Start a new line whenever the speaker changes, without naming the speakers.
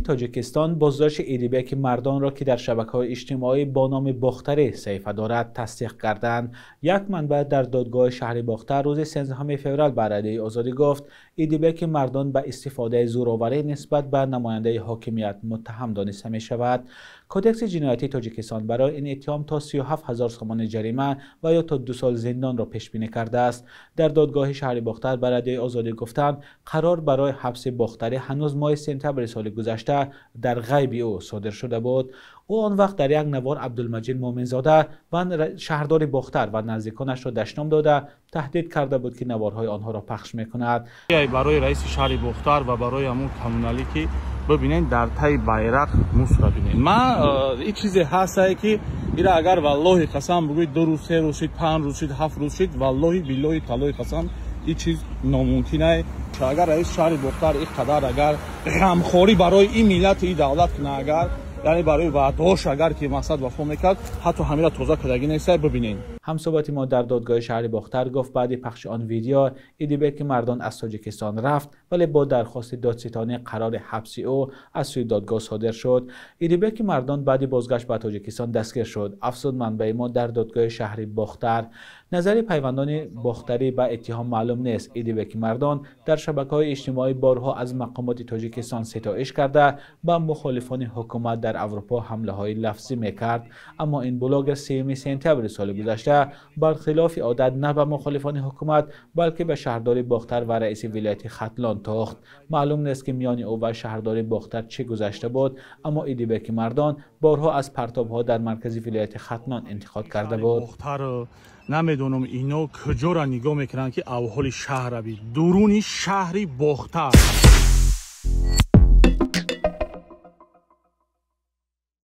تاجیکستان بازداشت ایدیبک مردان را که در شبکه‌های اجتماعی با نام باختری صحیفه دارد تصدیق کردند. یک منبع در دادگاه شهر باختر روز 13 فوریه بر علیه آزادی گفت ایدیبک مردان به استفاده زورآوری نسبت به نماینده حاکمیت متهم دانسته می شود. کدکس جنایتی تاجیکستان برای این اتهام تا 37,000 سوم جریمه و یا تا 2 سال زندان را پیش بینی کرده است. در دادگاه شهر باختر بر علیه آزادی گفتند قرار برای حبس باختری هنوز ماه سپتامبر سال گذشته در غیب او صادر شده بود. او آن وقت در یک نوار عبدالمجید مومنزاده و شهردار باختر و نزدیکانش را دشنام داده تهدید کرده بود که نوارهای آنها را پخش میکند.
برای رئیس شهر باختر و برای همون کمونالی که ببینین در تای بیرق موس را ببینین. من این چیزی هست که ایرا اگر والله قسم بگوید 2 روز 3 روز شد 5 روز شد 7 روز شد والله بالله تعالی قسم این چیز ناممکنه. اگر رئیس شهر باختر اینقدر اگر غمخوری برای این ملت این دولت کنه، اگر یعنی برای وعده‌اش اگر که مقصد وفا میکرد حتی همین را توضیح کردگی نیست. ببینین
همصحبت ما در دادگاه شهر باختر گفت بعد پخش آن ویدیو ایدیبک مردان از تاجیکستان رفت ولی با درخواست دادستانی قرار حبس او از سوی دادگاه صادر شد. ایدیبک مردان بعد بازگشت به تاجیکستان دستگیر شد. افزود منبع ما در دادگاه شهر باختر نظر پیوندان باختری به اتهام معلوم نیست. ایدیبک مردان در شبکه‌های اجتماعی بارها از مقامات تاجیکستان ستایش کرده به مخالفان حکومت در اروپا حمله‌های لفظی میکرد، اما این بلاگر 3 سپتامبر سال گذشته برخلاف عادت نه به مخالفان حکومت بلکه به شهردار باختر و رئیس ولایت ختلان تاخت. معلوم نیست که میان او و شهردار باختر چه گذشته بود، اما ایدیبک مردان بارها از پرتاب‌ها در مرکز ولایت ختلان انتقاد کرده بود.
نمیدونم اینو کجا را نگاه میکنن که احوال شهر بی درونی شهری باختر